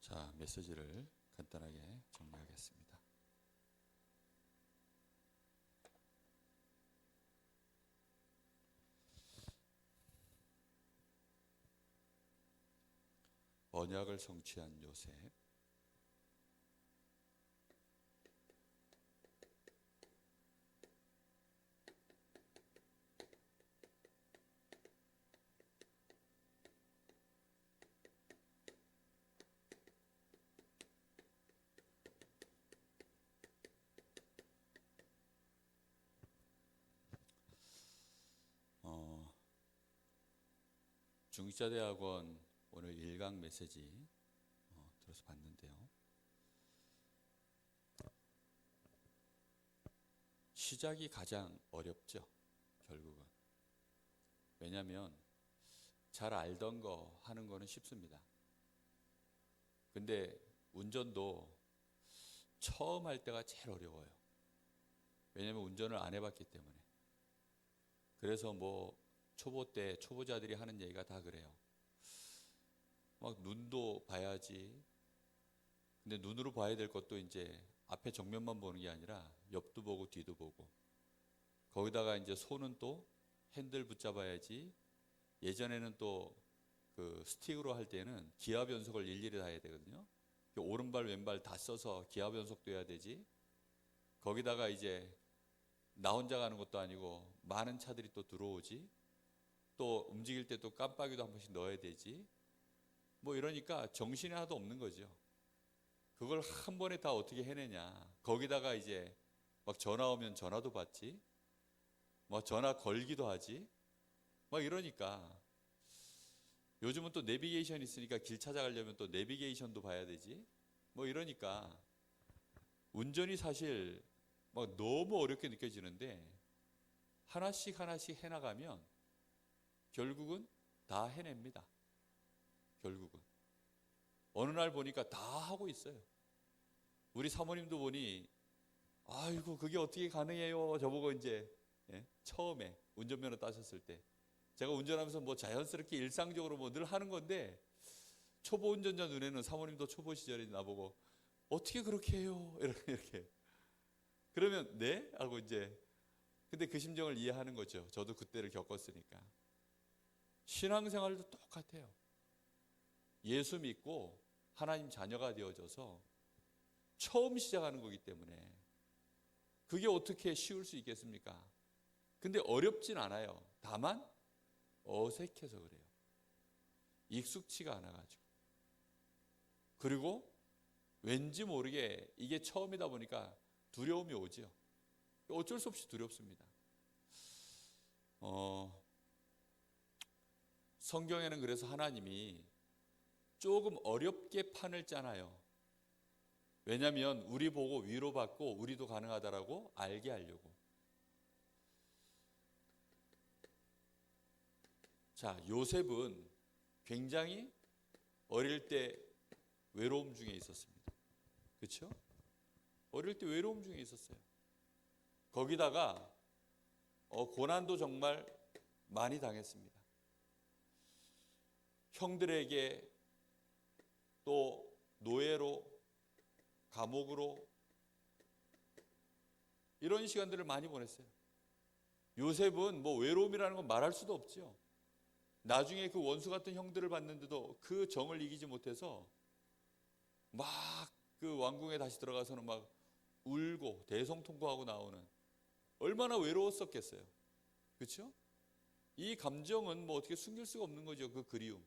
자, 메시지를 간단하게 정리하겠습니다. 언약을 성취한 요셉. 중기자대학원 오늘 1강 메시지 들어서 봤는데요. 시작이 가장 어렵죠, 결국은. 왜냐하면 잘 알던 거 하는 거는 쉽습니다. 근데 운전도 처음 할 때가 제일 어려워요. 왜냐하면 운전을 안 해봤기 때문에. 그래서 뭐 초보 때 초보자들이 하는 얘기가 다 그래요. 막 눈도 봐야지. 근데 눈으로 봐야 될 것도 이제 앞에 정면만 보는 게 아니라 옆도 보고 뒤도 보고. 거기다가 이제 손은 또 핸들 붙잡아야지. 예전에는 또 그 스틱으로 할 때는 기압 연속을 일일이 다 해야 되거든요. 오른발 왼발 다 써서 기압 연속도 해야 되지. 거기다가 이제 나 혼자 가는 것도 아니고 많은 차들이 또 들어오지. 또 움직일 때 또 깜빡이도 한 번씩 넣어야 되지. 뭐 이러니까 정신이 하나도 없는 거죠. 그걸 한 번에 다 어떻게 해내냐. 거기다가 이제 막 전화 오면 전화도 받지. 뭐 전화 걸기도 하지. 막 이러니까 요즘은 또 내비게이션 있으니까 길 찾아가려면 또 내비게이션도 봐야 되지. 뭐 이러니까 운전이 사실 막 너무 어렵게 느껴지는데 하나씩 하나씩 해나가면 결국은 다 해냅니다. 결국은. 어느 날 보니까 다 하고 있어요. 우리 사모님도 보니 아이고 그게 어떻게 가능해요. 저보고 이제 처음에 운전면허 따셨을 때 제가 운전하면서 뭐 자연스럽게 일상적으로 뭐 늘 하는 건데 초보 운전자 눈에는 사모님도 초보 시절에 나보고 어떻게 그렇게 해요. 이렇게. 그러면 네? 하고 이제 근데 그 심정을 이해하는 거죠. 저도 그때를 겪었으니까. 신앙생활도 똑같아요. 예수 믿고 하나님 자녀가 되어져서 처음 시작하는 거기 때문에 그게 어떻게 쉬울 수 있겠습니까? 근데 어렵진 않아요. 다만 어색해서 그래요. 익숙치가 않아가지고. 그리고 왠지 모르게 이게 처음이다 보니까 두려움이 오죠. 어쩔 수 없이 두렵습니다. 성경에는 그래서 하나님이 조금 어렵게 판을 짜놔요. 왜냐하면 우리 보고 위로받고 우리도 가능하다라고 알게 하려고. 자, 요셉은 굉장히 어릴 때 외로움 중에 있었습니다. 그렇죠? 어릴 때 외로움 중에 있었어요. 거기다가 고난도 정말 많이 당했습니다. 형들에게 또 노예로 감옥으로 이런 시간들을 많이 보냈어요. 요셉은 뭐 외로움이라는 건 말할 수도 없죠. 나중에 그 원수 같은 형들을 봤는데도 그 정을 이기지 못해서 막 그 왕궁에 다시 들어가서는 막 울고 대성통곡하고 나오는 얼마나 외로웠었겠어요. 그렇죠? 이 감정은 뭐 어떻게 숨길 수가 없는 거죠. 그 그리움.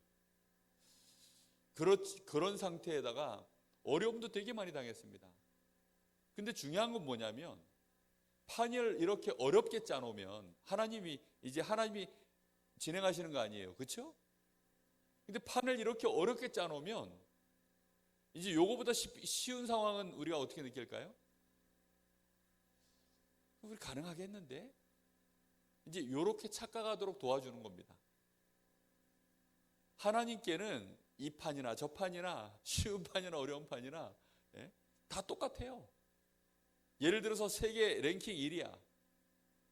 그런 상태에다가 어려움도 되게 많이 당했습니다. 근데 중요한 건 뭐냐면 판을 이렇게 어렵게 짜놓으면 하나님이 진행하시는 거 아니에요. 그렇죠? 근데 판을 이렇게 어렵게 짜놓으면 이제 요거보다 쉬운 상황은 우리가 어떻게 느낄까요? 우리 가능하겠는데? 이제 요렇게 착각하도록 도와주는 겁니다. 하나님께는 이 판이나 저 판이나 쉬운 판이나 어려운 판이나 다 똑같아요. 예를 들어서 세계 랭킹 1위야.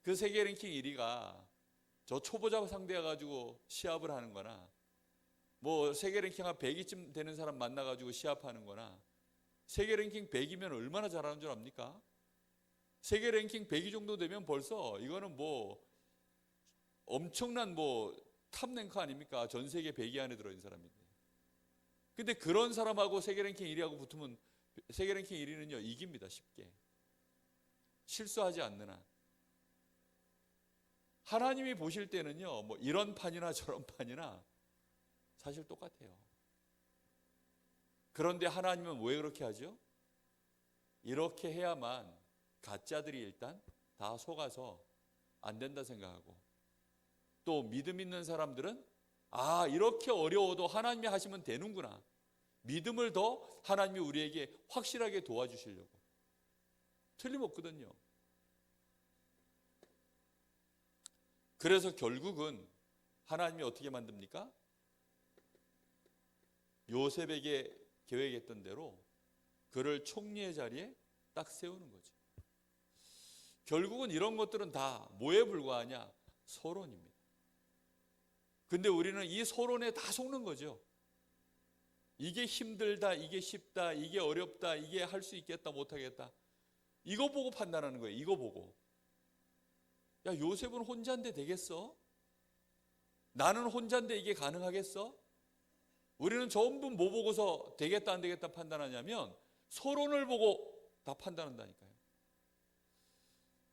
그 세계 랭킹 1위가 저 초보자 상대해가지고 시합을 하는 거나 뭐 세계 랭킹 한 100위쯤 되는 사람 만나가지고 시합하는 거나, 세계 랭킹 100이면 얼마나 잘하는 줄 압니까? 세계 랭킹 100위 정도 되면 벌써 이거는 뭐 엄청난 뭐 탑 랭커 아닙니까? 전 세계 100위 안에 들어있는 사람인데. 근데 그런 사람하고 세계 랭킹 1위하고 붙으면 세계 랭킹 1위는요 이깁니다. 쉽게. 실수하지 않는 한. 하나님이 보실 때는요 뭐 이런 판이나 저런 판이나 사실 똑같아요. 그런데 하나님은 왜 그렇게 하죠? 이렇게 해야만 가짜들이 일단 다 속아서 안 된다 생각하고, 또 믿음 있는 사람들은 아 이렇게 어려워도 하나님이 하시면 되는구나, 믿음을 더 하나님이 우리에게 확실하게 도와주시려고. 틀림없거든요. 그래서 결국은 하나님이 어떻게 만듭니까? 요셉에게 계획했던 대로 그를 총리의 자리에 딱 세우는 거죠. 결국은 이런 것들은 다 뭐에 불과하냐? 서론입니다. 근데 우리는 이 서론에 다 속는 거죠. 이게 힘들다, 이게 쉽다, 이게 어렵다, 이게 할 수 있겠다, 못하겠다, 이거 보고 판단하는 거예요. 이거 보고. 야, 요셉은 혼자인데 되겠어? 나는 혼자인데 이게 가능하겠어? 우리는 전부 뭐 보고서 되겠다 안 되겠다 판단하냐면 서론을 보고 다 판단한다니까요.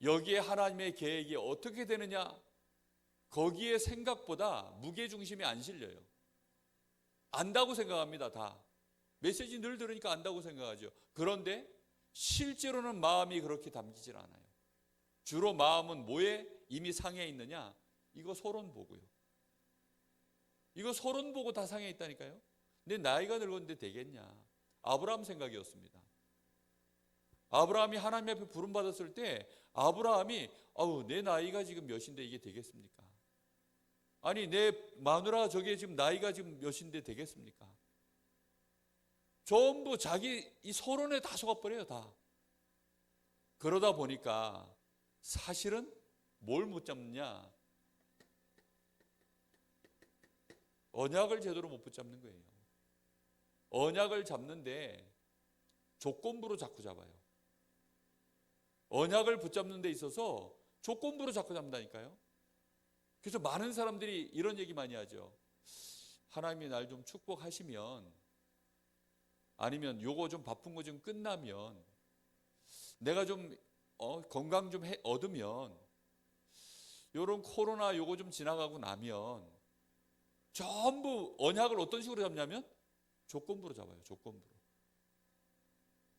여기에 하나님의 계획이 어떻게 되느냐, 거기에 생각보다 무게중심이 안 실려요. 안다고 생각합니다. 다 메시지 늘 들으니까 안다고 생각하죠. 그런데 실제로는 마음이 그렇게 담기질 않아요. 주로 마음은 뭐에 이미 상해 있느냐, 이거 서론 보고요. 이거 서론 보고 다 상해 있다니까요. 내 나이가 늙었는데 되겠냐? 아브라함 생각이었습니다. 아브라함이 하나님 앞에 부름받았을 때 아브라함이 내 나이가 지금 몇인데 이게 되겠습니까? 아니 내 마누라 저게 지금 나이가 지금 몇인데 되겠습니까? 전부 자기 이 서론에 다 속아버려요. 다. 그러다 보니까 사실은 뭘 못 잡느냐, 언약을 제대로 못 붙잡는 거예요. 언약을 잡는데 조건부로 자꾸 잡아요. 언약을 붙잡는 데 있어서 조건부로 자꾸 잡는다니까요. 그래서 많은 사람들이 이런 얘기 많이 하죠. 하나님이 날 좀 축복하시면, 아니면 요거 좀 바쁜 거 좀 끝나면, 내가 좀 건강 좀 얻으면, 요런 코로나 요거 좀 지나가고 나면, 전부 언약을 어떤 식으로 잡냐면 조건부로 잡아요. 조건부로.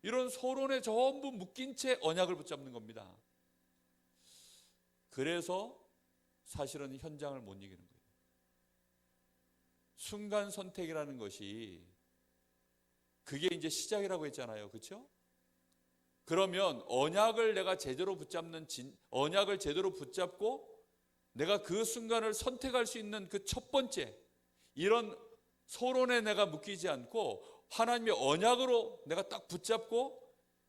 이런 서론에 전부 묶인 채 언약을 붙잡는 겁니다. 그래서 사실은 현장을 못 이기는 거예요. 순간 선택이라는 것이 그게 이제 시작이라고 했잖아요. 그렇죠? 그러면 언약을 내가 제대로 붙잡는 언약을 제대로 붙잡고 내가 그 순간을 선택할 수 있는 그 첫 번째, 이런 서론에 내가 묶이지 않고 하나님의 언약으로 내가 딱 붙잡고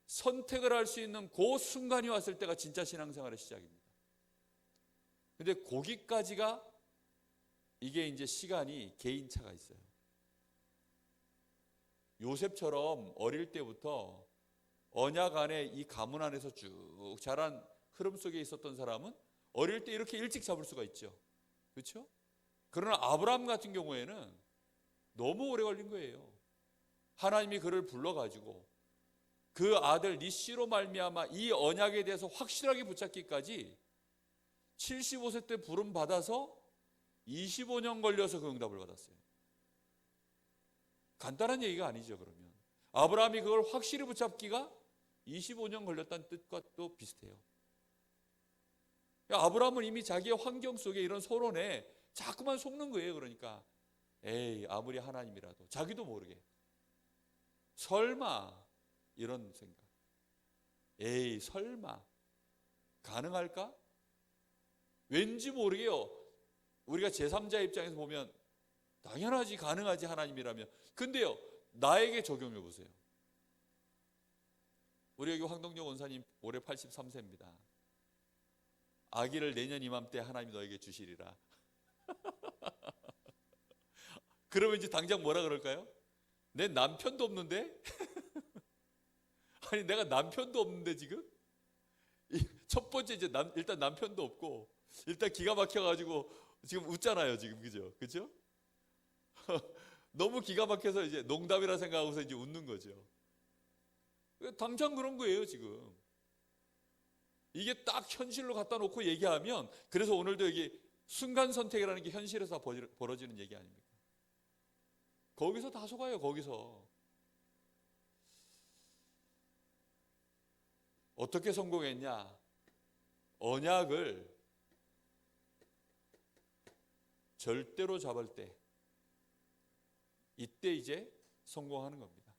선택을 할 수 있는 그 순간이 왔을 때가 진짜 신앙생활의 시작입니다. 근데 거기까지가 이게 이제 시간이 개인차가 있어요. 요셉처럼 어릴 때부터 언약 안에 이 가문 안에서 쭉 자란 흐름 속에 있었던 사람은 어릴 때 이렇게 일찍 잡을 수가 있죠. 그렇죠? 그러나 아브라함 같은 경우에는 너무 오래 걸린 거예요. 하나님이 그를 불러가지고 그 아들 니시로 말미암아 이 언약에 대해서 확실하게 붙잡기까지 75세 때 부름 받아서 25년 걸려서 그 응답을 받았어요. 간단한 얘기가 아니죠. 그러면 아브라함이 그걸 확실히 붙잡기가 25년 걸렸다는 뜻과 또 비슷해요. 아브라함은 이미 자기의 환경 속에 이런 서론에 자꾸만 속는 거예요. 그러니까 에이 아무리 하나님이라도, 자기도 모르게 설마 이런 생각, 에이 설마 가능할까? 왠지 모르게요. 우리가 제3자 입장에서 보면 당연하지, 가능하지 하나님이라면. 근데요, 나에게 적용해 보세요. 우리 여기 황동정 원사님 올해 83세입니다. 아기를 내년 이맘때 하나님이 너에게 주시리라. 그러면 이제 당장 뭐라 그럴까요? 내 남편도 없는데? 아니 내가 남편도 없는데 지금? 첫 번째 이제 일단 남편도 없고 일단 기가 막혀가지고 지금 웃잖아요 지금. 그죠? 너무 기가 막혀서 이제 농담이라 생각하고서 이제 웃는 거죠. 당장 그런 거예요 지금. 이게 딱 현실로 갖다 놓고 얘기하면, 그래서 오늘도 여기 순간 선택이라는 게 현실에서 벌어지는 얘기 아닙니까? 거기서 다 속아요. 거기서 어떻게 성공했냐? 언약을 절대로 잡을 때, 이때 이제 성공하는 겁니다.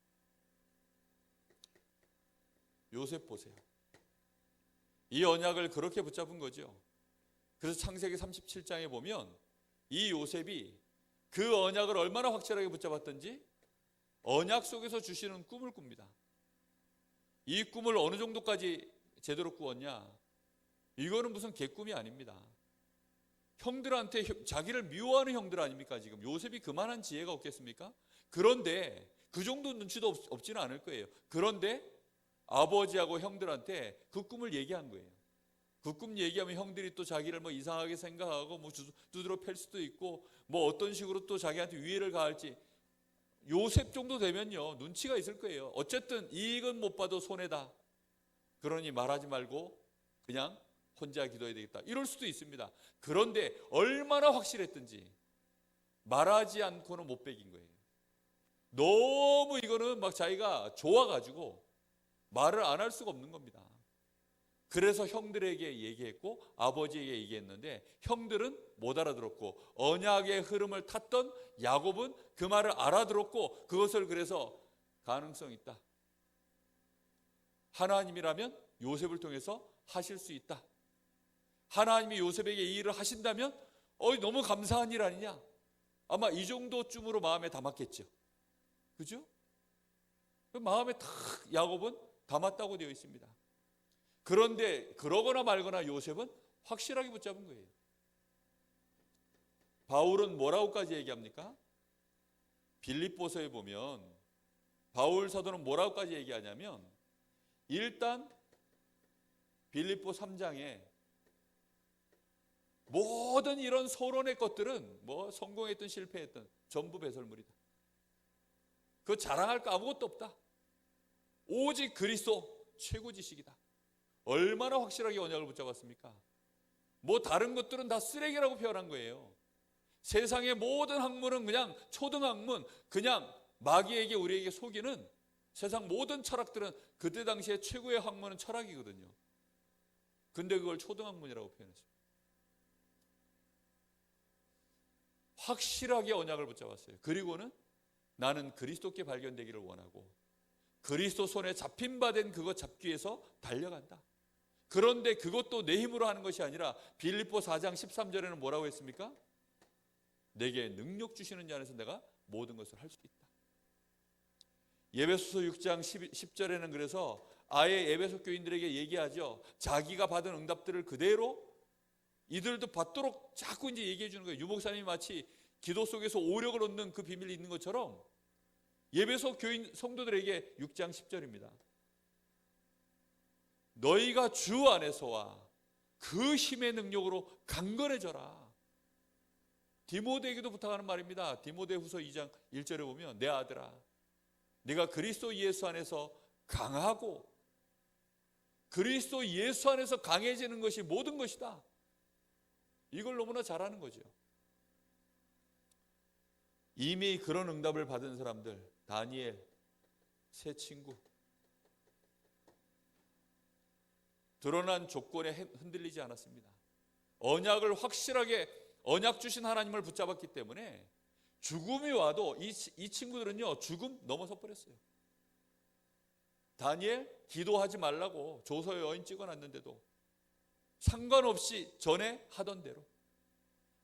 요셉 보세요. 이 언약을 그렇게 붙잡은 거죠. 그래서 창세기 37장에 보면 이 요셉이 그 언약을 얼마나 확실하게 붙잡았던지 언약 속에서 주시는 꿈을 꿉니다. 이 꿈을 어느 정도까지 제대로 꾸었냐? 이거는 무슨 개꿈이 아닙니다. 형들한테, 자기를 미워하는 형들 아닙니까? 지금 요셉이 그만한 지혜가 없겠습니까? 그런데 그 정도 눈치도 없지는 않을 거예요. 그런데 아버지하고 형들한테 그 꿈을 얘기한 거예요. 그 꿈 얘기하면 형들이 또 자기를 뭐 이상하게 생각하고 뭐 두드러 팰 수도 있고 뭐 어떤 식으로 또 자기한테 위해를 가할지. 요셉 정도 되면요 눈치가 있을 거예요. 어쨌든 이익은 못 봐도 손해다. 그러니 말하지 말고 그냥 혼자 기도해야 되겠다. 이럴 수도 있습니다. 그런데 얼마나 확실했든지 말하지 않고는 못 베긴 거예요. 너무 이거는 막 자기가 좋아가지고 말을 안 할 수가 없는 겁니다. 그래서 형들에게 얘기했고 아버지에게 얘기했는데 형들은 못 알아들었고 언약의 흐름을 탔던 야곱은 그 말을 알아들었고 그것을 그래서 가능성 있다. 하나님이라면 요셉을 통해서 하실 수 있다. 하나님이 요셉에게 이 일을 하신다면 너무 감사한 일 아니냐. 아마 이 정도쯤으로 마음에 담았겠죠. 그죠? 마음에 탁 야곱은 담았다고 되어 있습니다. 그런데 그러거나 말거나 요셉은 확실하게 붙잡은 거예요. 바울은 뭐라고까지 얘기합니까? 빌립보서에 보면 바울 사도는 뭐라고까지 얘기하냐면 일단 빌립보 3장에 모든 이런 서론의 것들은 뭐 성공했든 실패했든 전부 배설물이다. 그거 자랑할 거 아무것도 없다. 오직 그리스도 최고 지식이다. 얼마나 확실하게 언약을 붙잡았습니까? 뭐 다른 것들은 다 쓰레기라고 표현한 거예요. 세상의 모든 학문은 그냥 초등학문, 그냥 마귀에게 우리에게 속이는 세상 모든 철학들은 그때 당시에 최고의 학문은 철학이거든요. 근데 그걸 초등학문이라고 표현했습니다. 확실하게 언약을 붙잡았어요. 그리고는 나는 그리스도께 발견되기를 원하고 그리스도 손에 잡힌 바 된 그것 잡기 위해서 달려간다. 그런데 그것도 내 힘으로 하는 것이 아니라 빌립보 4장 13절에는 뭐라고 했습니까? 내게 능력 주시는 자 안에서 내가 모든 것을 할 수 있다. 에베소서 6장 10절에는 그래서 아예 에베소 교인들에게 얘기하죠. 자기가 받은 응답들을 그대로 이들도 받도록 자꾸 이제 얘기해 주는 거예요. 유목사님이 마치 기도 속에서 오력을 얻는 그 비밀이 있는 것처럼 에베소 교인 성도들에게 6장 10절입니다. 너희가 주 안에서와 그 힘의 능력으로 강건해져라. 디모데에게도 부탁하는 말입니다. 디모데후서 2장 1절에 보면 내 아들아 네가 그리스도 예수 안에서 강하고 그리스도 예수 안에서 강해지는 것이 모든 것이다. 이걸 너무나 잘하는 거죠. 이미 그런 응답을 받은 사람들, 다니엘, 세 친구, 드러난 조건에 흔들리지 않았습니다. 언약을 확실하게 언약 주신 하나님을 붙잡았기 때문에 죽음이 와도 이 친구들은요 죽음 넘어서 버렸어요. 다니엘 기도하지 말라고 조서에 여인 찍어놨는데도 상관없이 전에 하던 대로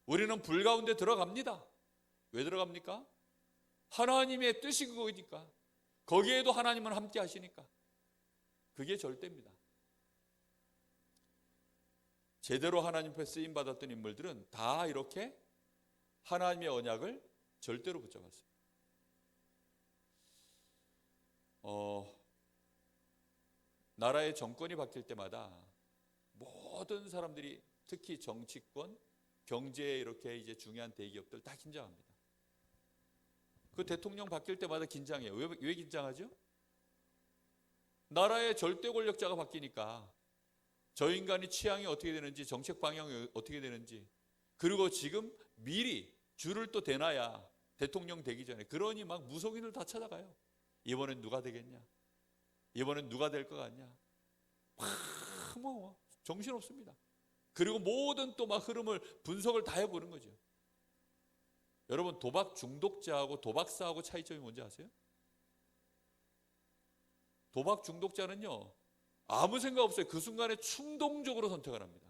우리는 불 가운데 들어갑니다. 왜 들어갑니까? 하나님의 뜻이 그거니까. 거기에도 하나님은 함께 하시니까. 그게 절대입니다. 제대로 하나님 앞에 쓰임 받았던 인물들은 다 이렇게 하나님의 언약을 절대로 붙잡았어요. 나라의 정권이 바뀔 때마다 모든 사람들이 특히 정치권, 경제에 이렇게 이제 중요한 대기업들 다 긴장합니다. 그 대통령 바뀔 때마다 긴장해요. 왜 긴장하죠? 나라의 절대 권력자가 바뀌니까 저 인간이 취향이 어떻게 되는지, 정책 방향이 어떻게 되는지, 그리고 지금 미리 줄을 또 대놔야 대통령 되기 전에, 그러니 막 무속인을 다 찾아가요. 이번엔 누가 되겠냐? 이번엔 누가 될 것 같냐? 뭐 정신없습니다. 그리고 모든 또 막 흐름을 분석을 다 해보는 거죠. 여러분, 도박 중독자하고 도박사하고 차이점이 뭔지 아세요? 도박 중독자는요, 아무 생각 없어요. 그 순간에 충동적으로 선택을 합니다.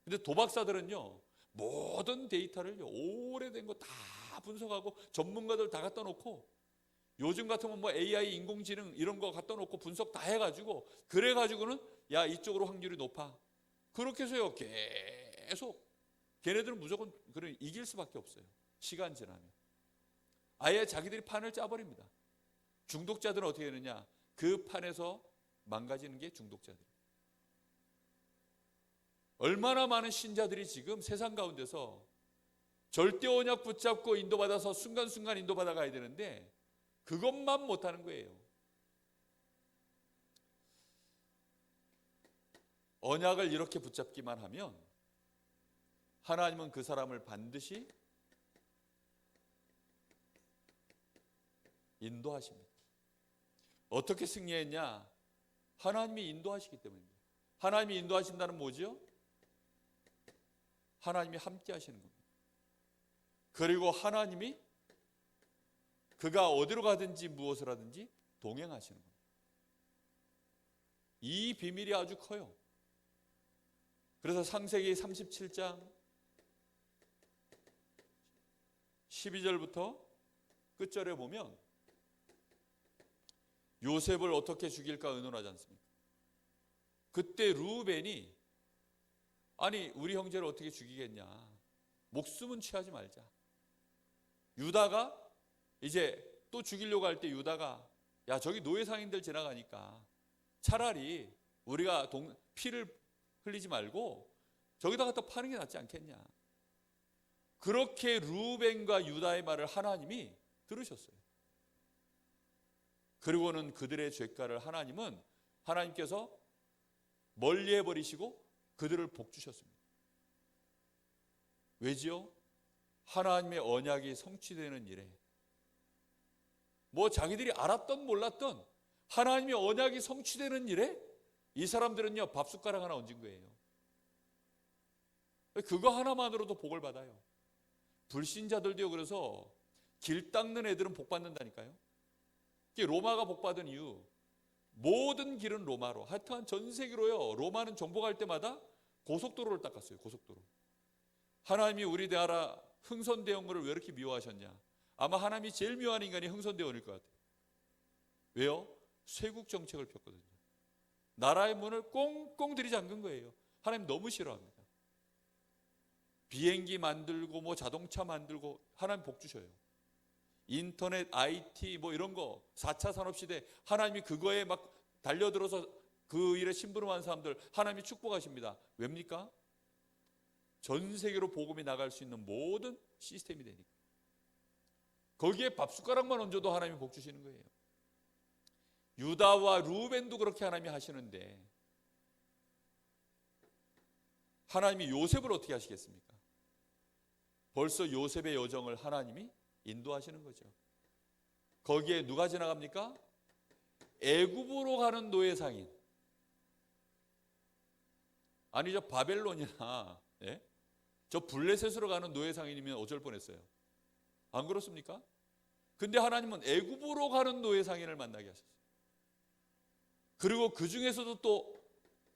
근데 도박사들은요, 모든 데이터를 오래된 거 다 분석하고 전문가들 다 갖다 놓고, 요즘 같으면 뭐 AI, 인공지능 이런 거 갖다 놓고 분석 다 해가지고, 그래가지고는 야, 이쪽으로 확률이 높아. 그렇게 해서요, 계속 걔네들은 무조건 이길 수밖에 없어요. 시간 지나면 아예 자기들이 판을 짜버립니다. 중독자들은 어떻게 되느냐? 그 판에서 망가지는 게 중독자들. 얼마나 많은 신자들이 지금 세상 가운데서 절대 언약 붙잡고 인도받아서 순간순간 인도받아 가야 되는데 그것만 못하는 거예요. 언약을 이렇게 붙잡기만 하면 하나님은 그 사람을 반드시 인도하십니다. 어떻게 승리했냐? 하나님이 인도하시기 때문입니다. 하나님이 인도하신다는 뭐죠? 하나님이 함께 하시는 겁니다. 그리고 하나님이 그가 어디로 가든지 무엇을 하든지 동행하시는 겁니다. 이 비밀이 아주 커요. 그래서 창세기 37장 12절부터 끝절에 보면 요셉을 어떻게 죽일까 의논하지 않습니까? 그때 르우벤이 아니 우리 형제를 어떻게 죽이겠냐, 목숨은 취하지 말자. 유다가 이제 또 죽이려고 할 때 유다가 야 저기 노예 상인들 지나가니까 차라리 우리가 피를 흘리지 말고 저기다 갖다 파는 게 낫지 않겠냐. 그렇게 르우벤과 유다의 말을 하나님이 들으셨어요. 그리고는 그들의 죄가를 하나님께서 멀리 해버리시고 그들을 복주셨습니다. 왜지요? 하나님의 언약이 성취되는 일에 뭐 자기들이 알았던 몰랐던 하나님의 언약이 성취되는 일에 이 사람들은요 밥숟가락 하나 얹은 거예요. 그거 하나만으로도 복을 받아요. 불신자들도요. 그래서 길 닦는 애들은 복 받는다니까요. 로마가 복 받은 이유, 모든 길은 로마로, 하여튼 전 세계로요. 로마는 정복할 때마다 고속도로를 닦았어요. 고속도로. 하나님이 우리 나라 흥선대원군을 왜 이렇게 미워하셨냐? 아마 하나님이 제일 미워하는 인간이 흥선대원일 것 같아요. 왜요? 쇄국 정책을 폈거든요. 나라의 문을 꽁꽁 들이잠근 거예요. 하나님 너무 싫어합니다. 비행기 만들고 뭐 자동차 만들고 하나님 복 주셔요. 인터넷, IT 뭐 이런 거 4차 산업시대 하나님이 그거에 막 달려들어서 그 일에 심부름한 사람들 하나님이 축복하십니다. 왜입니까? 전 세계로 복음이 나갈 수 있는 모든 시스템이 되니까. 거기에 밥숟가락만 얹어도 하나님이 복 주시는 거예요. 유다와 르우벤도 그렇게 하나님이 하시는데 하나님이 요셉을 어떻게 하시겠습니까? 벌써 요셉의 여정을 하나님이 인도하시는 거죠. 거기에 누가 지나갑니까? 애굽으로 가는 노예 상인. 아니 저 바벨론이나 저 블레셋으로 가는 노예 상인이면 어쩔 뻔했어요. 안 그렇습니까? 근데 하나님은 애굽으로 가는 노예 상인을 만나게 하셨어요. 그리고 그 중에서도 또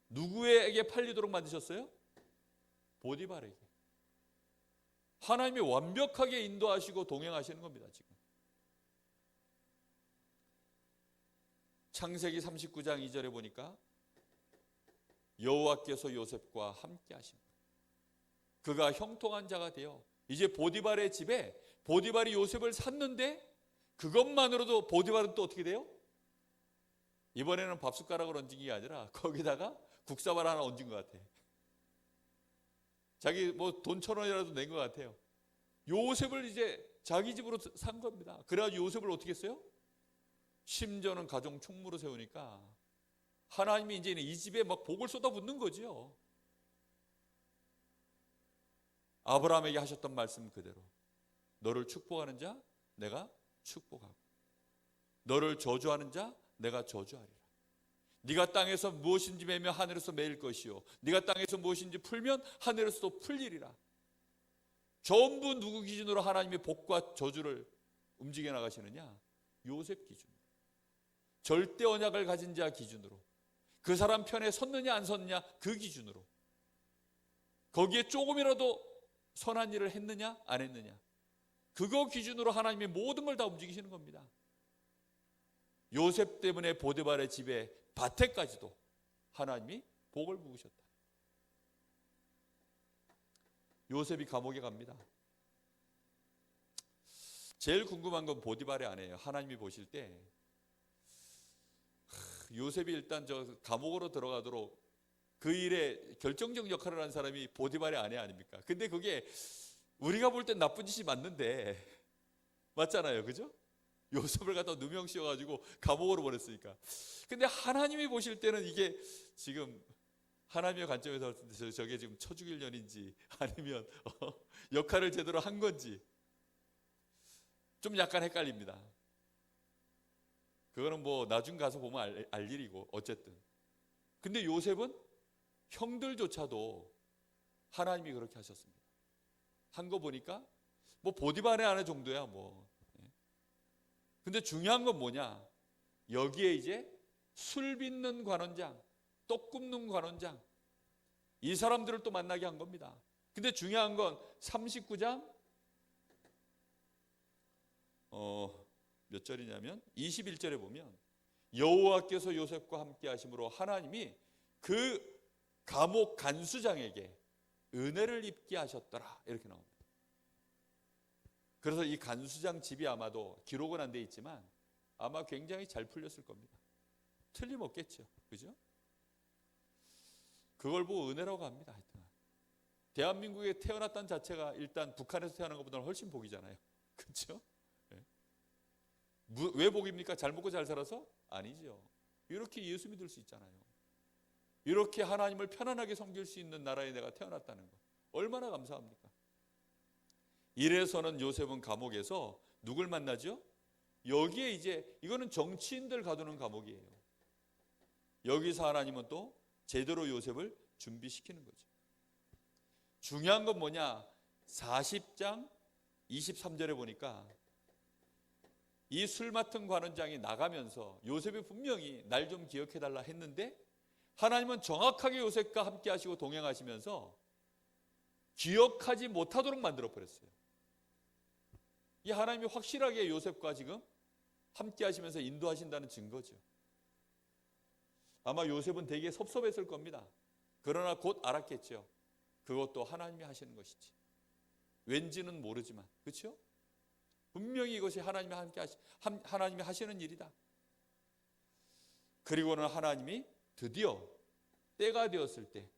누구에게 팔리도록 만드셨어요? 보디발에게. 하나님이 완벽하게 인도하시고 동행하시는 겁니다. 지금 창세기 39장 2절에 보니까 여호와께서 요셉과 함께 하십니다. 그가 형통한 자가 되어 이제 보디발의 집에 보디발이 요셉을 샀는데 그것만으로도 보디발은 또 어떻게 돼요? 이번에는 밥숟가락을 얹은 게 아니라 거기다가 국사발 하나 얹은 것 같아. 자기 뭐 돈 1,000원이라도 낸 것 같아요. 요셉을 이제 자기 집으로 산 겁니다. 그래가지고 요셉을 어떻게 했어요? 심지어는 가정 총무로 세우니까 하나님이 이제 이 집에 막 복을 쏟아붓는 거죠. 아브라함에게 하셨던 말씀 그대로 너를 축복하는 자 내가 축복하고 너를 저주하는 자 내가 저주하리라. 네가 땅에서 무엇인지 매면 하늘에서 매일 것이요 네가 땅에서 무엇인지 풀면 하늘에서도 풀리리라. 전부 누구 기준으로 하나님의 복과 저주를 움직여 나가시느냐? 요셉 기준으로. 절대 언약을 가진 자 기준으로. 그 사람 편에 섰느냐 안 섰느냐 그 기준으로. 거기에 조금이라도 선한 일을 했느냐 안 했느냐 그거 기준으로 하나님의 모든 걸 다 움직이시는 겁니다. 요셉 때문에 보디발의 집에 밭에까지도 하나님이 복을 부으셨다. 요셉이 감옥에 갑니다. 제일 궁금한 건 보디발의 아내예요. 하나님이 보실 때 요셉이 일단 저 감옥으로 들어가도록 그 일에 결정적 역할을 한 사람이 보디발의 아내 아닙니까? 근데 그게 우리가 볼 땐 나쁜 짓이 맞는데 맞잖아요, 그죠? 요셉을 갖다 누명 씌워가지고 감옥으로 보냈으니까. 근데 하나님이 보실 때는 이게 지금 하나님의 관점에서 저게 지금 쳐 죽일 년인지 아니면 역할을 제대로 한 건지 좀 약간 헷갈립니다. 그거는 뭐 나중 가서 보면 알 일이고 어쨌든. 근데 요셉은 형들조차도 하나님이 그렇게 하셨습니다. 한 거 보니까 뭐 보디발의 아내 정도야 뭐. 근데 중요한 건 뭐냐? 여기에 이제 술 빚는 관원장, 떡 굽는 관원장 이 사람들을 또 만나게 한 겁니다. 근데 중요한 건 39장 몇 절이냐면 21절에 보면 여호와께서 요셉과 함께 하심으로 하나님이 그 감옥 간수장에게 은혜를 입게 하셨더라 이렇게 나옵니다. 그래서 이 간수장 집이 아마도 기록은 안 돼 있지만 아마 굉장히 잘 풀렸을 겁니다. 틀림없겠죠. 그죠? 그걸 보고 은혜라고 합니다. 하여튼 대한민국에 태어났다는 자체가 일단 북한에서 태어난 것보다는 훨씬 복이잖아요. 그렇죠? 네. 왜 복입니까? 잘 먹고 잘 살아서? 아니죠. 이렇게 예수 믿을 수 있잖아요. 이렇게 하나님을 편안하게 섬길 수 있는 나라에 내가 태어났다는 거 얼마나 감사합니까? 이래서는 요셉은 감옥에서 누굴 만나죠? 여기에 이제 이거는 정치인들 가두는 감옥이에요. 여기서 하나님은 또 제대로 요셉을 준비시키는 거죠. 중요한 건 뭐냐? 40장 23절에 보니까 이 술 맡은 관원장이 나가면서 요셉이 분명히 날 좀 기억해달라 했는데 하나님은 정확하게 요셉과 함께 하시고 동행하시면서 기억하지 못하도록 만들어 버렸어요. 이 하나님이 확실하게 요셉과 지금 함께 하시면서 인도하신다는 증거죠. 아마 요셉은 되게 섭섭했을 겁니다. 그러나 곧 알았겠죠. 그것도 하나님이 하시는 것이지. 왠지는 모르지만, 그렇죠? 분명히 이것이 하나님이 하시는 일이다. 그리고는 하나님이 드디어 때가 되었을 때,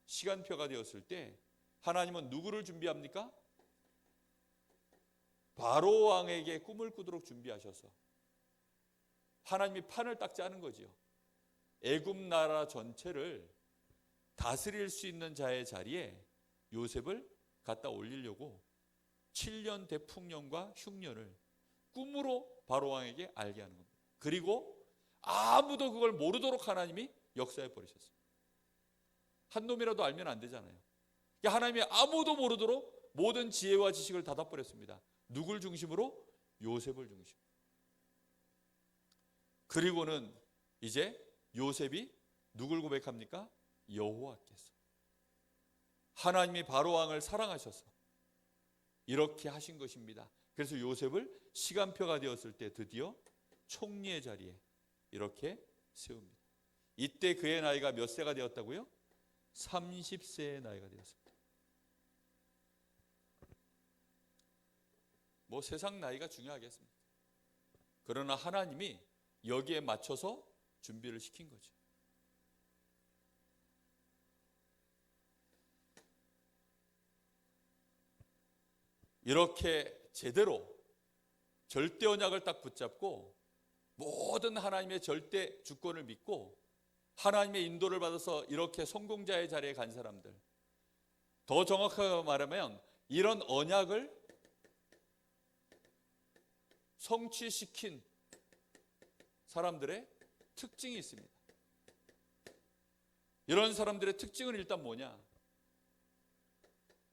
시간표가 되었을 때 하나님은 누구를 준비합니까? 바로 왕에게 꿈을 꾸도록 준비하셔서 하나님이 판을 딱 짜는 거죠. 애굽 나라 전체를 다스릴 수 있는 자의 자리에 요셉을 갖다 올리려고 7년 대풍년과 흉년을 꿈으로 바로 왕에게 알게 하는 겁니다. 그리고 아무도 그걸 모르도록 하나님이 역사해 버리셨어요. 한 놈이라도 알면 안 되잖아요. 하나님이 아무도 모르도록 모든 지혜와 지식을 닫아버렸습니다. 누굴 중심으로? 요셉을 중심으로. 그리고는 이제 요셉이 누굴 고백합니까? 여호와께서. 하나님이 바로 왕을 사랑하셔서 이렇게 하신 것입니다. 그래서 요셉을 시간표가 되었을 때 드디어 총리의 자리에 이렇게 세웁니다. 이때 그의 나이가 몇 세가 되었다고요? 30세의 나이가 되었습니다. 뭐 세상 나이가 중요하겠습니까? 그러나 하나님이 여기에 맞춰서 준비를 시킨 거죠. 이렇게 제대로 절대 언약을 딱 붙잡고 모든 하나님의 절대 주권을 믿고 하나님의 인도를 받아서 이렇게 성공자의 자리에 간 사람들, 더 정확하게 말하면 이런 언약을 성취시킨 사람들의 특징이 있습니다. 이런 사람들의 특징은 일단 뭐냐?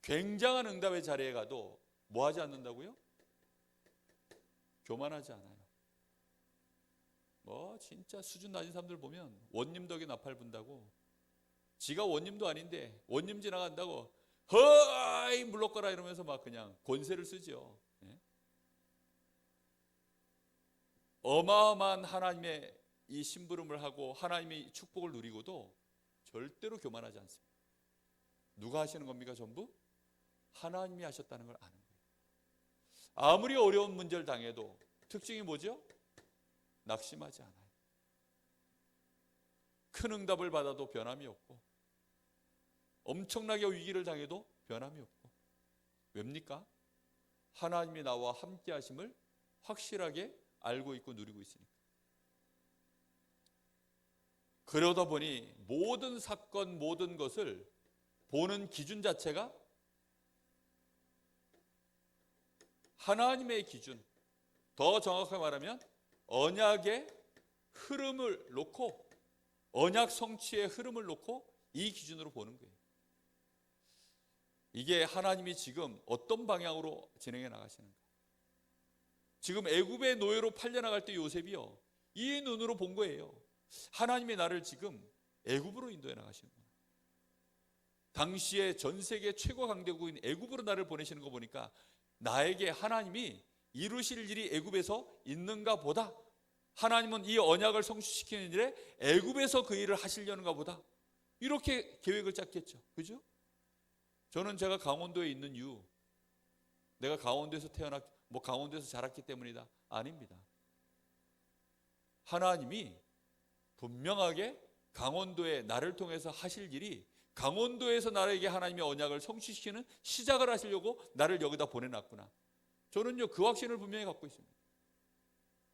굉장한 응답의 자리에 가도 뭐 하지 않는다고요? 교만하지 않아요. 뭐 진짜 수준 낮은 사람들 보면 원님 덕에 나팔 분다고, 지가 원님도 아닌데 원님 지나간다고 허이 물러가라 이러면서 막 그냥 권세를 쓰죠. 예? 어마어마한 하나님의 이 심부름을 하고 하나님의 축복을 누리고도 절대로 교만하지 않습니다. 누가 하시는 겁니까? 전부 하나님이 하셨다는 걸 아는 거예요. 아무리 어려운 문제를 당해도 특징이 뭐죠? 낙심하지 않아요. 큰 응답을 받아도 변함이 없고, 엄청나게 위기를 당해도 변함이 없고. 왜입니까? 하나님이 나와 함께 하심을 확실하게 알고 있고 누리고 있으니까. 그러다 보니 모든 사건, 모든 것을 보는 기준 자체가 하나님의 기준, 더 정확하게 말하면 언약의 흐름을 놓고, 언약 성취의 흐름을 놓고 이 기준으로 보는 거예요. 이게 하나님이 지금 어떤 방향으로 진행해 나가시는가. 지금 애굽의 노예로 팔려나갈 때 요셉이요, 이 눈으로 본 거예요. 하나님이 나를 지금 애굽으로 인도해 나가시는구나. 당시에 전 세계 최고 강대국인 애굽으로 나를 보내시는 거 보니까 나에게 하나님이 이루실 일이 애굽에서 있는가 보다, 하나님은 이 언약을 성취시키는 일에 애굽에서 그 일을 하시려는가 보다, 이렇게 계획을 짰겠죠. 그죠? 저는 제가 강원도에 있는 이유, 내가 강원도에서 강원도에서 자랐기 때문이다, 아닙니다. 하나님이 분명하게 강원도에 나를 통해서 하실 일이, 강원도에서 나에게 하나님의 언약을 성취시키는 시작을 하시려고 나를 여기다 보내놨구나. 저는요 그 확신을 분명히 갖고 있습니다.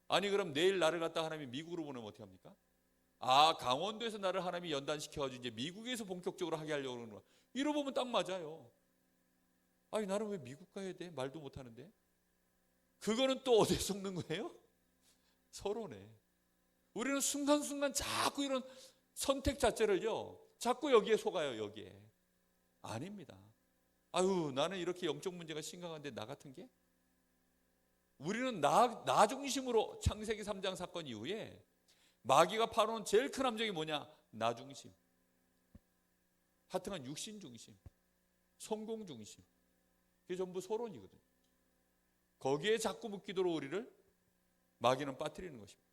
아니 그럼 내일 나를 갖다 하나님이 미국으로 보내면 어떻게 합니까? 아, 강원도에서 나를 하나님이 연단시켜가지고 이제 미국에서 본격적으로 하게 하려고 그러는 거야. 이러고 보면 딱 맞아요. 아니 나는 왜 미국 가야 돼? 말도 못하는데. 그거는 또 어디에 속는 거예요? 서로네. 우리는 순간순간 자꾸 이런 선택 자체를요, 자꾸 여기에 속아요. 여기에. 아닙니다. 아유, 나는 이렇게 영적 문제가 심각한데 나 같은 게? 우리는 나 중심으로 창세기 3장 사건 이후에 마귀가 파놓은 제일 큰 함정이 뭐냐? 나 중심. 하여튼간 육신 중심, 성공 중심. 그게 전부 서론이거든요. 거기에 자꾸 묶이도록 우리를 마귀는 빠뜨리는 것입니다.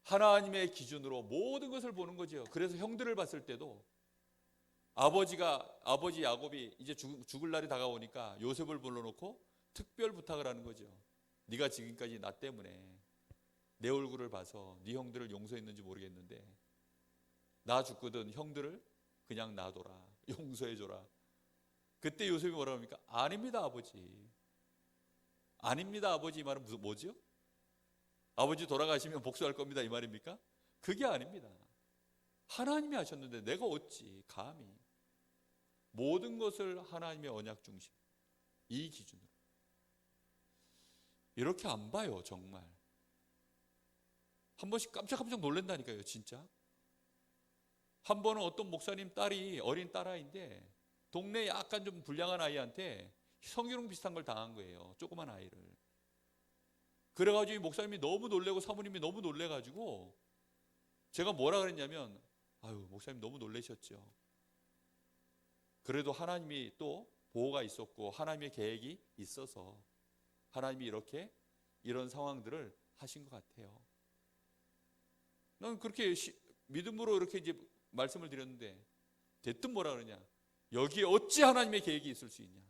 하나님의 기준으로 모든 것을 보는 거죠. 그래서 형들을 봤을 때도 아버지 야곱이 이제 죽을 날이 다가오니까 요셉을 불러놓고 특별 부탁을 하는 거죠. 네가 지금까지 나 때문에 내 얼굴을 봐서 네 형들을 용서했는지 모르겠는데 나 죽거든 형들을 그냥 놔둬라, 용서해줘라. 그때 요셉이 뭐라고 합니까? 아닙니다 아버지. 아닙니다 아버지. 이 말은 뭐죠? 아버지 돌아가시면 복수할 겁니다 이 말입니까? 그게 아닙니다. 하나님이 하셨는데 내가 어찌 감히. 모든 것을 하나님의 언약 중심, 이 기준으로. 이렇게 안 봐요 정말. 한 번씩 깜짝깜짝 놀란다니까요 진짜. 한 번은 어떤 목사님 딸이, 어린 딸아이인데 동네 약간 좀 불량한 아이한테 성희롱 비슷한 걸 당한 거예요. 조그만 아이를. 그래가지고 이 목사님이 너무 놀래고 사모님이 너무 놀래가지고 제가 뭐라 그랬냐면, 아유 목사님 너무 놀라셨죠. 그래도 하나님이 또 보호가 있었고 하나님의 계획이 있어서 하나님이 이렇게 이런 상황들을 하신 것 같아요. 난 그렇게 믿음으로 이렇게 이제 말씀을 드렸는데 대뜸 뭐라 그러냐? 여기에 어찌 하나님의 계획이 있을 수 있냐?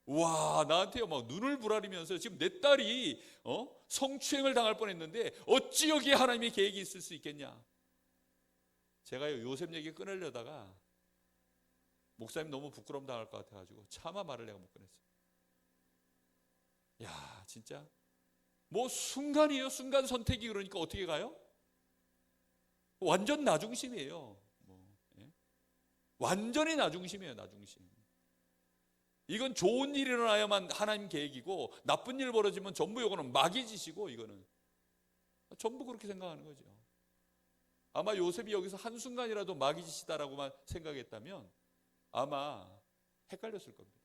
와, 나한테요 막 눈을 부라리면서 지금 내 딸이 성추행을 당할 뻔했는데 어찌 여기에 하나님의 계획이 있을 수 있겠냐. 제가 요셉 얘기 끊으려다가 목사님 너무 부끄러움 당할 것 같아가지고 차마 말을 내가 못 꺼냈어요. 야, 진짜 뭐 순간이에요. 순간 선택이. 그러니까 어떻게 가요? 완전 나중심이에요. 예? 완전히 나중심이에요. 나중심. 이건 좋은 일이 일어나야만 하나님 계획이고 나쁜 일 벌어지면 전부 이거는 마귀 짓이고 이거는 전부 그렇게 생각하는 거죠. 아마 요셉이 여기서 한순간이라도 마귀 짓이다라고만 생각했다면 아마 헷갈렸을 겁니다.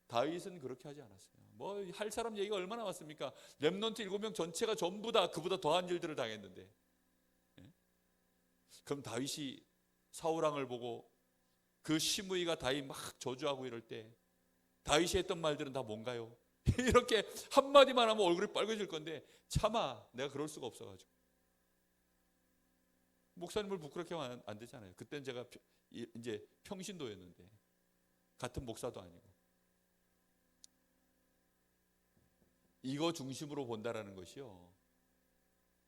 다윗은 그렇게 하지 않았어요. 뭐 할 사람 얘기가 얼마나 많습니까? 렘넌트 7명 전체가 전부 다 그보다 더한 일들을 당했는데. 예? 그럼 다윗이 사울왕을 보고 그 시므이가 다윗 막 저주하고 이럴 때 다윗이 했던 말들은 다 뭔가요? 이렇게 한마디만 하면 얼굴이 빨개질 건데 차마 내가 그럴 수가 없어가지고. 목사님을 부끄럽게 하면 안 되잖아요. 그때는 제가 이제 평신도였는데 같은 목사도 아니고. 이거 중심으로 본다라는 것이요.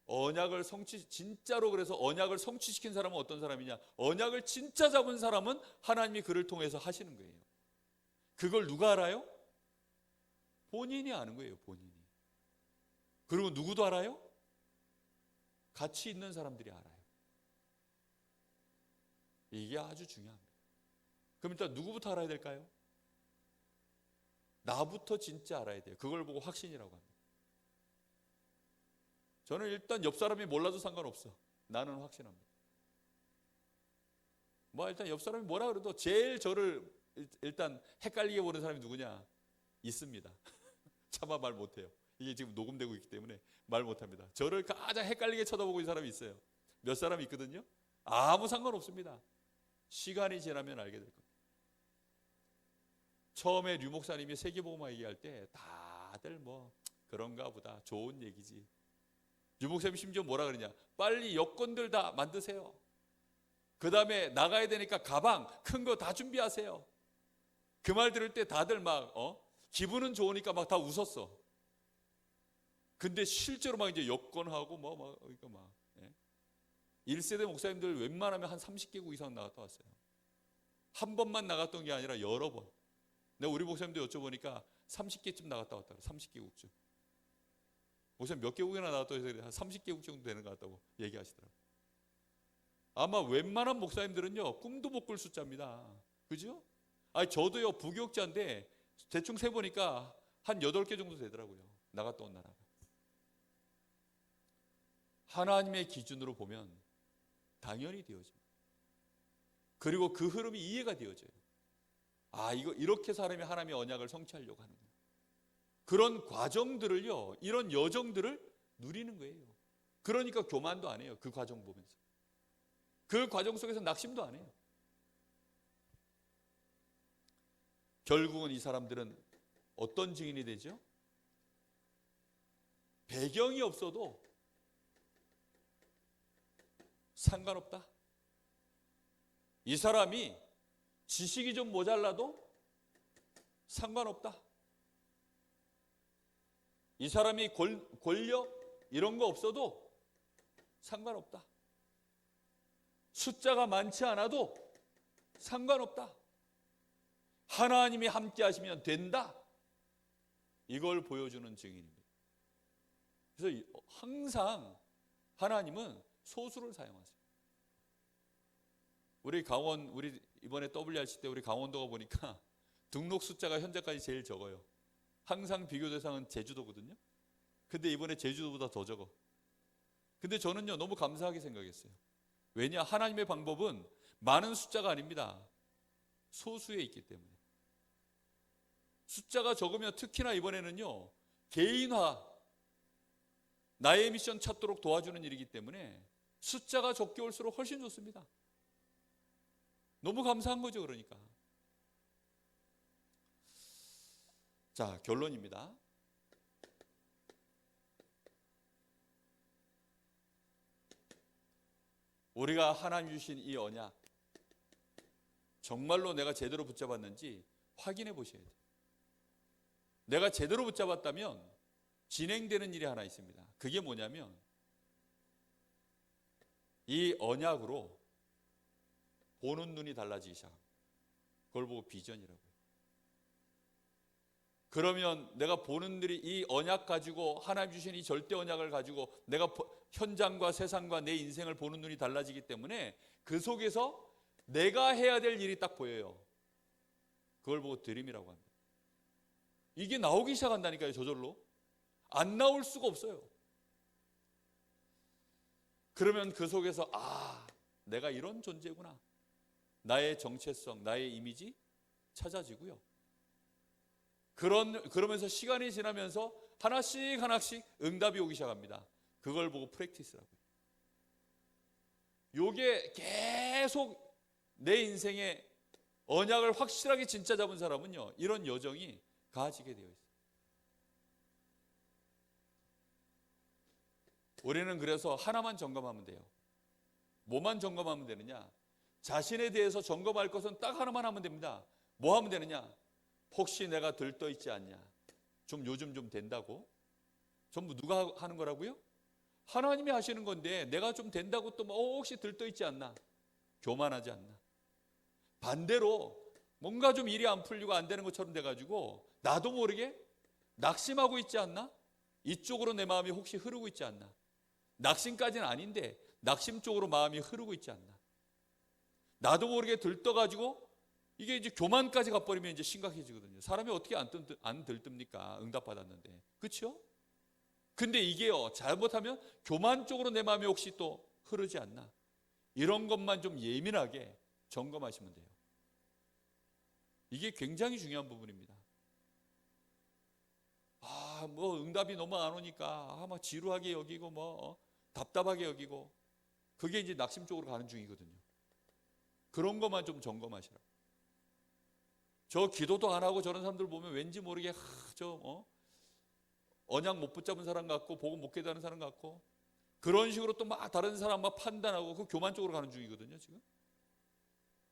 언약을 진짜로 그래서 언약을 성취시킨 사람은 어떤 사람이냐? 언약을 진짜 잡은 사람은 하나님이 그를 통해서 하시는 거예요. 그걸 누가 알아요? 본인이 아는 거예요. 본인이. 그리고 누구도 알아요? 같이 있는 사람들이 알아요. 이게 아주 중요합니다. 그럼 일단 누구부터 알아야 될까요? 나부터 진짜 알아야 돼요. 그걸 보고 확신이라고 합니다. 저는 일단 옆 사람이 몰라도 상관없어. 나는 확신합니다. 뭐 일단 옆 사람이 뭐라 그래도 제일 저를 일단 헷갈리게 보는 사람이 누구냐? 있습니다. 차마 말 못해요. 이게 지금 녹음되고 있기 때문에 말 못합니다. 저를 가장 헷갈리게 쳐다보고 있는 사람이 있어요. 몇 사람이 있거든요. 아무 상관없습니다. 시간이 지나면 알게 될 겁니다. 처음에 류 목사님이 세계복음화 얘기할 때 다들 뭐 그런가 보다 좋은 얘기지. 류 목사님이 심지어 뭐라 그러냐? 빨리 여권들 다 만드세요. 그 다음에 나가야 되니까 가방 큰 거 다 준비하세요. 그 말 들을 때 다들 막 기분은 좋으니까 막 다 웃었어. 근데 실제로 막 이제 여권하고 이거 막 1세대 목사님들 웬만하면 한 30개국 이상 나갔다 왔어요. 한 번만 나갔던 게 아니라 여러 번. 내가 우리 목사님도 여쭤보니까 30개쯤 나갔다 왔다 그래. 30개국쯤. 목사님 몇 개국이나 나갔다 해서 한 30개국 정도 되는 것 같다고 얘기하시더라고요. 아마 웬만한 목사님들은요 꿈도 못 꿀 숫자입니다. 그죠? 아니 저도요 부교육자인데 대충 세보니까 한 8개 정도 되더라고요. 나갔다 온 나라가. 하나님의 기준으로 보면 당연히 되어집니다. 그리고 그 흐름이 이해가 되어져요. 아, 이거 이렇게 사람이 하나님의 언약을 성취하려고 하는구나. 그런 과정들을요, 이런 여정들을 누리는 거예요. 그러니까 교만도 안 해요. 그 과정 보면서. 그 과정 속에서 낙심도 안 해요. 결국은 이 사람들은 어떤 증인이 되죠? 배경이 없어도 상관없다. 이 사람이 지식이 좀 모자라도 상관없다. 이 사람이 권력 이런 거 없어도 상관없다. 숫자가 많지 않아도 상관없다. 하나님이 함께 하시면 된다. 이걸 보여주는 증인입니다. 그래서 항상 하나님은 소수를 사용하세요. 우리 이번에 WRC 때 우리 강원도가 보니까 등록 숫자가 현재까지 제일 적어요. 항상 비교 대상은 제주도거든요. 근데 이번에 제주도보다 더 적어. 근데 저는요 너무 감사하게 생각했어요. 왜냐? 하나님의 방법은 많은 숫자가 아닙니다. 소수에 있기 때문에. 숫자가 적으면 특히나 이번에는요 개인화, 나의 미션 찾도록 도와주는 일이기 때문에 숫자가 적게 올수록 훨씬 좋습니다. 너무 감사한 거죠. 그러니까. 자, 결론입니다. 우리가 하나님 주신 이 언약 정말로 내가 제대로 붙잡았는지 확인해 보셔야 돼요. 내가 제대로 붙잡았다면 진행되는 일이 하나 있습니다. 그게 뭐냐면 이 언약으로 보는 눈이 달라지기 시작합니다. 그걸 보고 비전이라고요. 그러면 내가 보는 눈이 이 언약 가지고, 하나님 주신 이 절대 언약을 가지고 내가 현장과 세상과 내 인생을 보는 눈이 달라지기 때문에 그 속에서 내가 해야 될 일이 딱 보여요. 그걸 보고 드림이라고 합니다. 이게 나오기 시작한다니까요. 저절로. 안 나올 수가 없어요. 그러면 그 속에서 내가 이런 존재구나. 나의 정체성, 나의 이미지 찾아지고요. 그러면서 시간이 지나면서 하나씩 하나씩 응답이 오기 시작합니다. 그걸 보고 프랙티스라고요. 요게 계속 내 인생에 언약을 확실하게 진짜 잡은 사람은요, 이런 여정이 가지게 되어 있어요. 우리는 그래서 하나만 점검하면 돼요. 뭐만 점검하면 되느냐? 자신에 대해서 점검할 것은 딱 하나만 하면 됩니다. 뭐 하면 되느냐? 혹시 내가 들떠 있지 않냐? 좀 요즘 좀 된다고? 전부 누가 하는 거라고요? 하나님이 하시는 건데 내가 좀 된다고 또 혹시 들떠 있지 않나? 교만하지 않나? 반대로 뭔가 좀 일이 안 풀리고 안 되는 것처럼 돼가지고 나도 모르게 낙심하고 있지 않나? 이쪽으로 내 마음이 혹시 흐르고 있지 않나? 낙심까지는 아닌데 낙심 쪽으로 마음이 흐르고 있지 않나? 나도 모르게 들떠가지고 이게 이제 교만까지 가버리면 이제 심각해지거든요. 사람이 어떻게 안 들뜹니까? 응답받았는데. 그렇죠? 근데 이게요, 잘못하면 교만 쪽으로 내 마음이 혹시 또 흐르지 않나? 이런 것만 좀 예민하게 점검하시면 돼요. 이게 굉장히 중요한 부분입니다. 응답이 너무 안 오니까 막 지루하게 여기고 답답하게 여기고, 그게 이제 낙심 쪽으로 가는 중이거든요. 그런 것만 좀 점검하시라고. 저 기도도 안 하고 저런 사람들 보면 왠지 모르게 언약 못 붙잡은 사람 같고 복음 못 깨닫는 사람 같고, 그런 식으로 또 막 다른 사람 막 판단하고 그 교만 쪽으로 가는 중이거든요, 지금.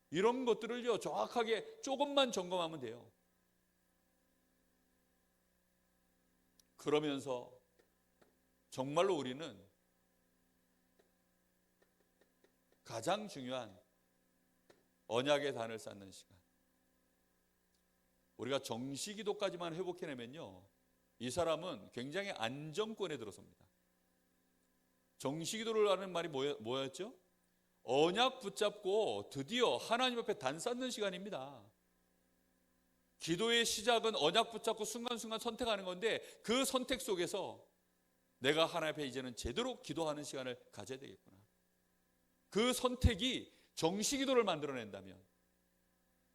이런 것들을요, 정확하게 조금만 점검하면 돼요. 그러면서 정말로 우리는 가장 중요한 언약의 단을 쌓는 시간, 우리가 정시기도까지만 회복해내면요, 이 사람은 굉장히 안정권에 들어섭니다. 정시기도를 하는 말이 뭐였죠? 언약 붙잡고 드디어 하나님 앞에 단 쌓는 시간입니다. 기도의 시작은 언약 붙잡고 순간순간 선택하는 건데, 그 선택 속에서 내가 하나님 앞에 이제는 제대로 기도하는 시간을 가져야 되겠구나. 그 선택이 정시기도를 만들어낸다면,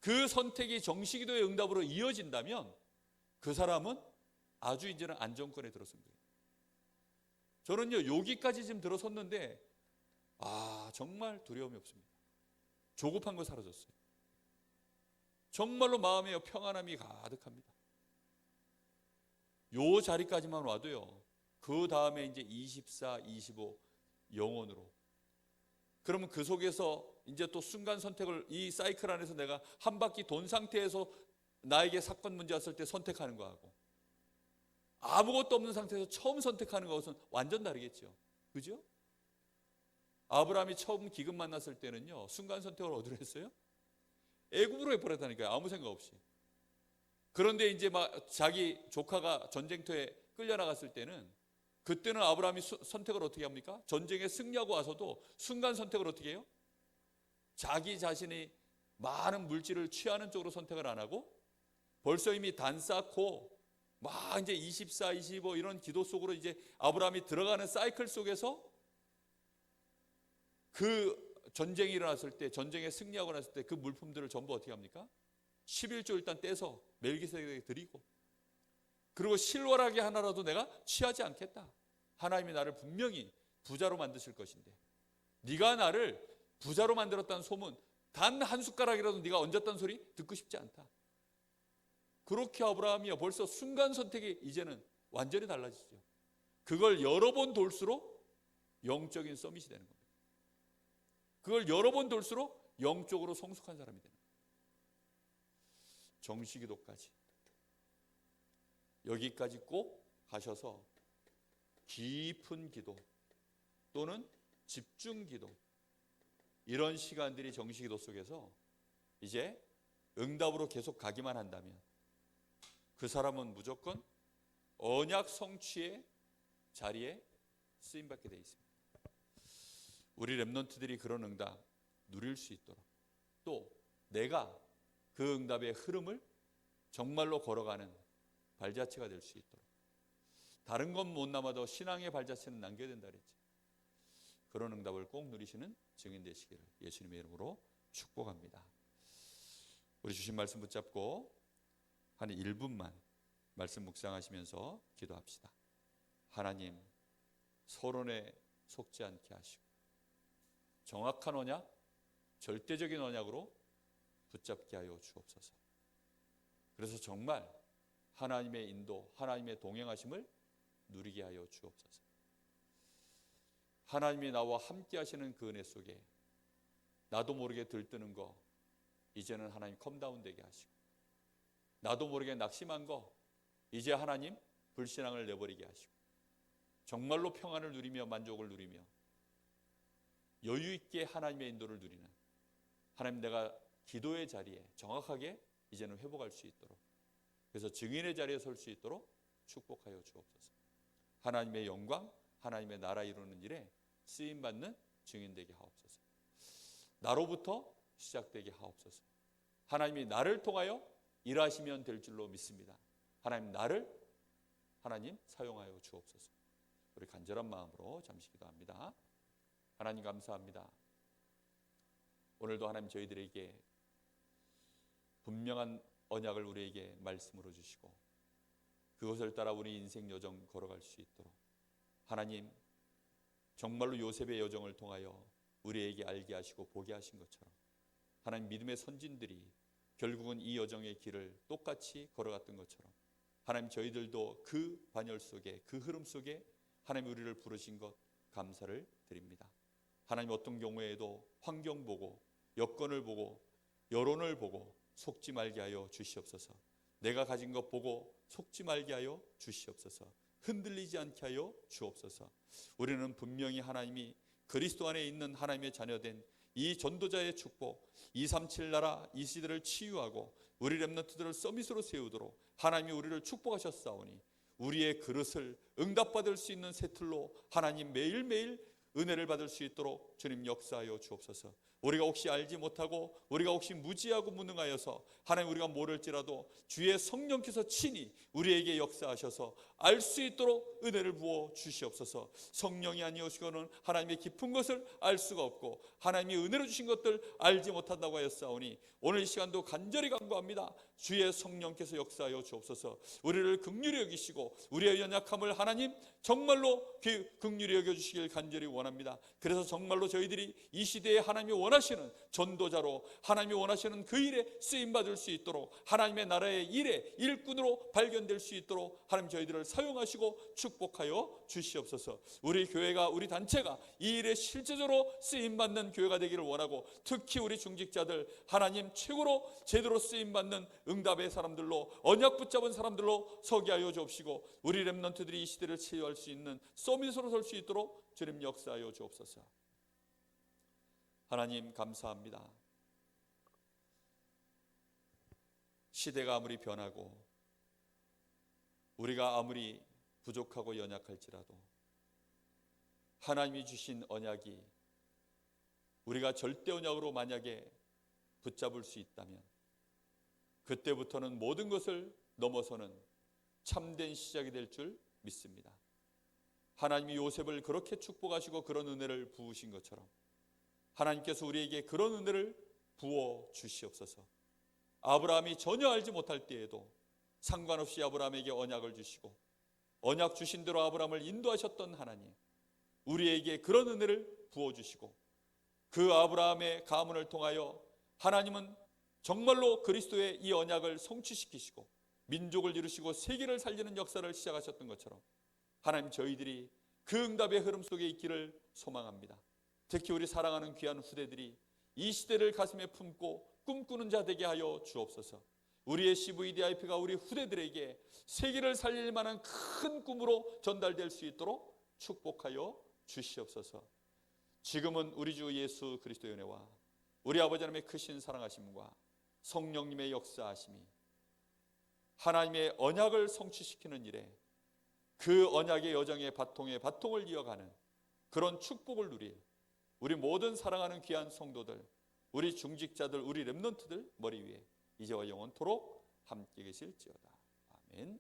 그 선택이 정시기도의 응답으로 이어진다면 그 사람은 아주 이제는 안정권에 들어섭니다. 저는요, 여기까지 지금 들어섰는데 정말 두려움이 없습니다. 조급한 거 사라졌어요. 정말로 마음에 평안함이 가득합니다. 요 자리까지만 와도요, 그 다음에 이제 24, 25 영원으로. 그러면 그 속에서 이제 또 순간 선택을, 이 사이클 안에서 내가 한 바퀴 돈 상태에서 나에게 사건 문제 왔을 때 선택하는 거하고, 아무것도 없는 상태에서 처음 선택하는 것은 완전 다르겠죠. 그죠? 아브라함이 처음 기근 만났을 때는요, 순간 선택을 어디로 했어요? 애굽으로 해버렸다니까요. 아무 생각 없이. 그런데 이제 막 자기 조카가 전쟁터에 끌려나갔을 때는, 그때는 아브라함이 선택을 어떻게 합니까? 전쟁에 승리하고 와서도 순간 선택을 어떻게 해요? 자기 자신이 많은 물질을 취하는 쪽으로 선택을 안 하고, 벌써 이미 단 쌓고 막 이제 24, 25 이런 기도 속으로 이제 아브라함이 들어가는 사이클 속에서 그 전쟁이 일어났을 때, 전쟁에 승리하고 났을 때 그 물품들을 전부 어떻게 합니까? 11조 일단 떼서 멜기세덱에게 드리고, 그리고 실월하게 하나라도 내가 취하지 않겠다. 하나님이 나를 분명히 부자로 만드실 것인데, 네가 나를 부자로 만들었다는 소문 단 한 숟가락이라도 네가 얹었다는 소리 듣고 싶지 않다. 그렇게 아브라함이요, 벌써 순간 선택이 이제는 완전히 달라지죠. 그걸 여러 번 돌수록 영적인 서밋이 되는 겁니다. 그걸 여러 번 돌수록 영적으로 성숙한 사람이 되는 거예요. 정시기도까지. 여기까지 꼭 가셔서 깊은 기도 또는 집중 기도, 이런 시간들이 정식 기도 속에서 이제 응답으로 계속 가기만 한다면 그 사람은 무조건 언약 성취의 자리에 쓰임받게 되어 있습니다. 우리 렘넌트들이 그런 응답 누릴 수 있도록, 또 내가 그 응답의 흐름을 정말로 걸어가는 발자취가 될 수 있도록, 다른 건 못 남아도 신앙의 발자취는 남겨야 된다 그랬지. 그런 응답을 꼭 누리시는 증인 되시기를 예수님의 이름으로 축복합니다. 우리 주신 말씀 붙잡고 한 1분만 말씀 묵상하시면서 기도합시다. 하나님, 서론에 속지 않게 하시고 정확한 언약, 절대적인 언약으로 붙잡게 하여 주옵소서. 그래서 정말 하나님의 인도, 하나님의 동행하심을 누리게 하여 주옵소서. 하나님이 나와 함께 하시는 그 은혜 속에 나도 모르게 들뜨는 거 이제는 하나님 컴다운 되게 하시고, 나도 모르게 낙심한 거 이제 하나님 불신앙을 내버리게 하시고, 정말로 평안을 누리며 만족을 누리며 여유 있게 하나님의 인도를 누리는, 하나님 내가 기도의 자리에 정확하게 이제는 회복할 수 있도록, 그래서 증인의 자리에 설 수 있도록 축복하여 주옵소서. 하나님의 영광, 하나님의 나라 이루는 일에 쓰임받는 증인 되게 하옵소서. 나로부터 시작되게 하옵소서. 하나님이 나를 통하여 일하시면 될 줄로 믿습니다. 하나님 나를 하나님 사용하여 주옵소서. 우리 간절한 마음으로 잠시 기도합니다. 하나님 감사합니다. 오늘도 하나님 저희들에게 분명한 언약을 우리에게 말씀으로 주시고 그것을 따라 우리 인생 여정 걸어갈 수 있도록 하나님 정말로 요셉의 여정을 통하여 우리에게 알게 하시고 보게 하신 것처럼 하나님 믿음의 선진들이 결국은 이 여정의 길을 똑같이 걸어갔던 것처럼 하나님 저희들도 그 반열 속에 그 흐름 속에 하나님 우리를 부르신 것 감사를 드립니다. 하나님 어떤 경우에도 환경 보고 여건을 보고 여론을 보고 속지 말게 하여 주시옵소서. 내가 가진 것 보고 속지 말게 하여 주시옵소서. 흔들리지 않게 하여 주옵소서. 우리는 분명히 하나님이 그리스도 안에 있는 하나님의 자녀된 이 전도자의 축복, 237 나라 이 시대를 치유하고 우리 렘넌트들을 서밋으로 세우도록 하나님이 우리를 축복하셨사오니 우리의 그릇을 응답받을 수 있는 새틀로 하나님 매일매일 은혜를 받을 수 있도록 주님 역사하여 주옵소서. 우리가 혹시 알지 못하고 우리가 혹시 무지하고 무능하여서 하나님 우리가 모를지라도 주의 성령께서 친히 우리에게 역사하셔서 알 수 있도록 은혜를 부어 주시옵소서. 성령이 아니오시고는 하나님의 깊은 것을 알 수가 없고 하나님이 은혜로 주신 것들 알지 못한다고 하였사오니 오늘 이 시간도 간절히 간구합니다. 주의 성령께서 역사하여 주옵소서. 우리를 긍휼히 여기시고 우리의 연약함을 하나님 정말로 긍휼히 여겨주시길 간절히 원합니다. 그래서 정말로 저희들이 이 시대에 하나님이 원하시는 전도자로 하나님이 원하시는 그 일에 쓰임받을 수 있도록 하나님의 나라의 일에 일꾼으로 발견될 수 있도록 하나님 저희들을 사용하시고 축복하여 주시옵소서. 우리 교회가 우리 단체가 이 일에 실제적으로 쓰임받는 교회가 되기를 원하고 특히 우리 중직자들 하나님 최고로 제대로 쓰임받는 응답의 사람들로 언약 붙잡은 사람들로 서게 하여 주옵시고 우리 렘넌트들이 이 시대를 치유할 수 있는 서밋으로 설 수 있도록 주님 역사하여 주옵소서. 하나님 감사합니다. 시대가 아무리 변하고 우리가 아무리 부족하고 연약할지라도 하나님이 주신 언약이 우리가 절대 언약으로 만약에 붙잡을 수 있다면 그때부터는 모든 것을 넘어서는 참된 시작이 될 줄 믿습니다. 하나님이 요셉을 그렇게 축복하시고 그런 은혜를 부으신 것처럼 하나님께서 우리에게 그런 은혜를 부어 주시옵소서. 아브라함이 전혀 알지 못할 때에도 상관없이 아브라함에게 언약을 주시고 언약 주신 대로 아브라함을 인도하셨던 하나님, 우리에게 그런 은혜를 부어주시고 그 아브라함의 가문을 통하여 하나님은 정말로 그리스도의 이 언약을 성취시키시고 민족을 이루시고 세계를 살리는 역사를 시작하셨던 것처럼 하나님 저희들이 그 응답의 흐름 속에 있기를 소망합니다. 특히 우리 사랑하는 귀한 후대들이 이 시대를 가슴에 품고 꿈꾸는 자 되게 하여 주옵소서. 우리의 CVDIP가 우리 후대들에게 세계를 살릴 만한 큰 꿈으로 전달될 수 있도록 축복하여 주시옵소서. 지금은 우리 주 예수 그리스도의 은혜와 우리 아버지 하나님의 크신 사랑하심과 성령님의 역사하심이 하나님의 언약을 성취시키는 일에 그 언약의 여정의 바통을 이어가는 그런 축복을 누릴 우리 모든 사랑하는 귀한 성도들, 우리 중직자들, 우리 렘넌트들 머리 위에 이제와 영원토록 함께 계실지어다. 아멘.